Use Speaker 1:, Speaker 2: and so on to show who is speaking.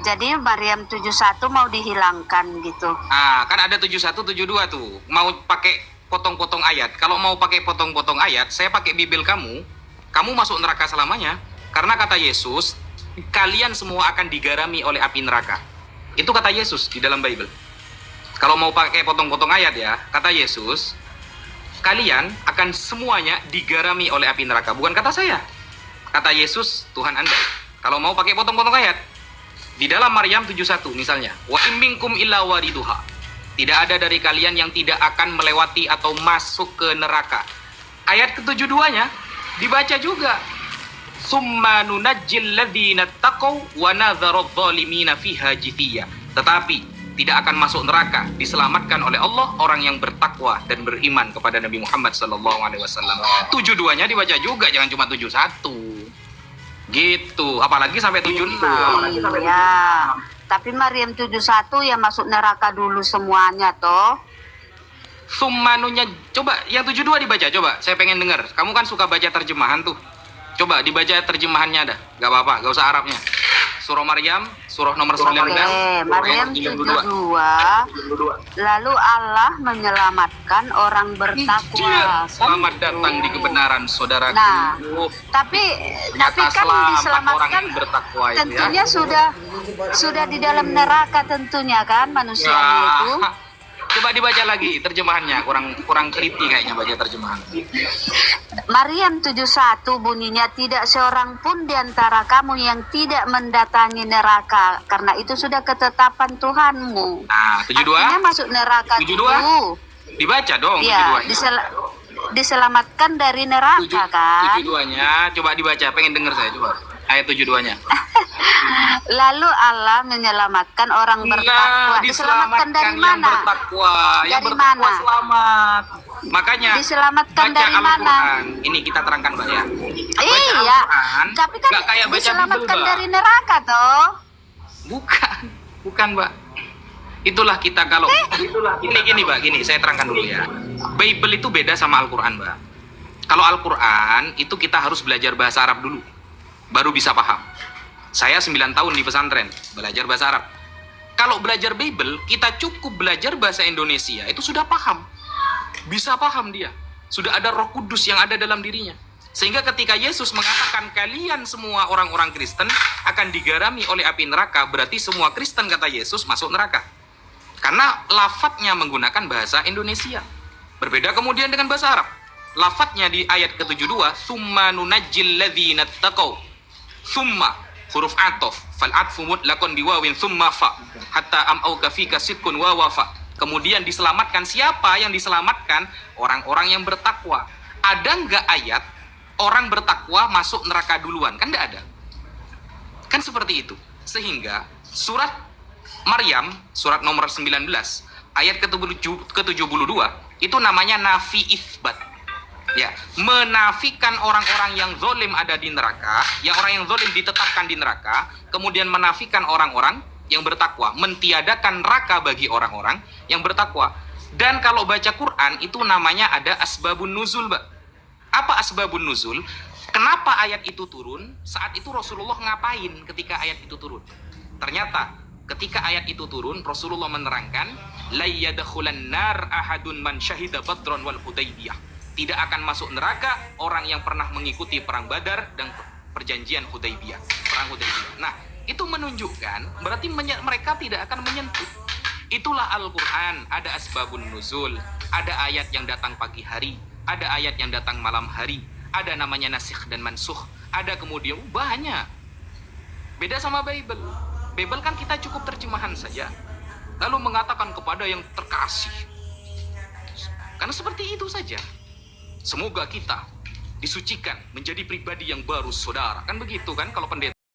Speaker 1: Jadi Maryam 71 mau dihilangkan gitu.
Speaker 2: Kan ada 71, 72 tuh. Mau pakai potong-potong ayat. Kalau mau pakai potong-potong ayat, saya pakai Bible kamu. Kamu masuk neraka selamanya. Karena kata Yesus, kalian semua akan digarami oleh api neraka. Itu kata Yesus di dalam Bible. Kalau mau pakai potong-potong ayat ya, kata Yesus, kalian akan semuanya digarami oleh api neraka. Bukan kata saya. Kata Yesus, Tuhan Anda. Kalau mau pakai potong-potong ayat, di dalam Maryam 71 misalnya, wa imminkum illa wariduha. Tidak ada dari kalian yang tidak akan melewati atau masuk ke neraka. Ayat ke-72-nya dibaca juga. Summa nunajjil ladzina taqaw wa nadharu adh-dhalimina fiha jithiya. Tetapi tidak akan masuk neraka, diselamatkan oleh Allah orang yang bertakwa dan beriman kepada Nabi Muhammad sallallahu alaihi wasallam. 72-nya dibaca juga, jangan cuma 71. Gitu, apalagi sampai 76.
Speaker 1: Iya. Tapi Maryam 71 ya masuk neraka dulu semuanya toh.
Speaker 2: Summanunya, coba yang 72 dibaca, coba. Saya pengen dengar. Kamu kan suka baca terjemahan tuh. Coba dibaca terjemahannya dah. Gak apa-apa, gak usah Arabnya. Surah Maryam, surah nomor 19.
Speaker 1: Maryam 72. Lalu Allah menyelamatkan orang bertakwa.
Speaker 2: Selamat datang di kebenaran, saudaraku.
Speaker 1: Nah, tapi kan diselamatkan
Speaker 2: bertakwa itu,
Speaker 1: tentunya
Speaker 2: ya.
Speaker 1: sudah di dalam neraka tentunya kan manusianya itu.
Speaker 2: Coba dibaca lagi terjemahannya, kurang teliti kayaknya baca terjemahan.
Speaker 1: Maryam 71 bunyinya, tidak seorang pun di antara kamu yang tidak mendatangi neraka, karena itu sudah ketetapan Tuhanmu.
Speaker 2: Nah, 72.
Speaker 1: Artinya masuk neraka
Speaker 2: 72.
Speaker 1: dulu.
Speaker 2: Dibaca dong,
Speaker 1: ya,
Speaker 2: 72.
Speaker 1: Diselamatkan dari neraka kan.
Speaker 2: 72-nya coba dibaca, pengen denger saya coba. Ayat 72-nya.
Speaker 1: Lalu Allah menyelamatkan orang bertakwa. Diselamatkan dari mana?
Speaker 2: Yang bertakwa. Yang
Speaker 1: Dari
Speaker 2: bertakwa
Speaker 1: mana?
Speaker 2: Selamat. Makanya
Speaker 1: diselamatkan
Speaker 2: baca
Speaker 1: dari
Speaker 2: Al-Quran.
Speaker 1: mana?
Speaker 2: Ini kita terangkan, Mbak ya. Baca
Speaker 1: Iya.
Speaker 2: Al-Quran,
Speaker 1: Tapi kan
Speaker 2: nggak kayak baca
Speaker 1: diselamatkan
Speaker 2: Bible, Mbak.
Speaker 1: dari neraka toh.
Speaker 2: Bukan, Mbak. Itulah kita kalau gini, Mbak, gini saya terangkan dulu ya. Bible itu beda sama Al-Quran, Mbak. Kalau Al-Quran itu kita harus belajar bahasa Arab dulu, baru bisa paham. Saya 9 tahun di pesantren belajar bahasa Arab. Kalau belajar Bible, kita cukup belajar bahasa Indonesia, itu sudah paham. Bisa paham dia. Sudah ada Roh Kudus yang ada dalam dirinya. Sehingga ketika Yesus mengatakan kalian semua orang-orang Kristen akan digarami oleh api neraka, berarti semua Kristen, kata Yesus, masuk neraka. Karena lafadznya menggunakan bahasa Indonesia. Berbeda kemudian dengan bahasa Arab. Lafadznya di ayat ke-72, summa nunajjil ladzina taqaw. Summa, huruf atof, fal atfu mutlaqun biwawin summa fa, hatta am'au kafika sidkun wa wafa. Kemudian diselamatkan, siapa yang diselamatkan? Orang-orang yang bertakwa. Ada nggak ayat orang bertakwa masuk neraka duluan? Kan nggak ada. Kan seperti itu. Sehingga surat Maryam, surat nomor 19, ayat ke-72, itu namanya nafi isbat. Ya, menafikan orang-orang yang zalim ada di neraka, yang orang yang zalim ditetapkan di neraka, kemudian menafikan orang-orang yang bertakwa, mentiadakan neraka bagi orang-orang yang bertakwa. Dan kalau baca Quran itu namanya ada asbabun nuzul, Mbak. Apa asbabun nuzul? Kenapa ayat itu turun? Saat itu Rasulullah ngapain ketika ayat itu turun? Ternyata ketika ayat itu turun, Rasulullah menerangkan, la yadkhulan nar ahadun man syahida badran wal hudaybiyah. Tidak akan masuk neraka orang yang pernah mengikuti perang Badar dan perjanjian Hudaybiyah, perang Hudaybiyah. Nah, itu menunjukkan berarti mereka tidak akan menyentuh. Itulah Al-Quran. Ada asbabun nuzul, ada ayat yang datang pagi hari, ada ayat yang datang malam hari, ada namanya nasikh dan mansuh, ada kemudian banyak. Beda sama Bible. Bible kan kita cukup terjemahan saja, lalu mengatakan kepada yang terkasih. Karena seperti itu saja. Semoga kita disucikan menjadi pribadi yang baru, saudara. Kan begitu kan kalau pendeta.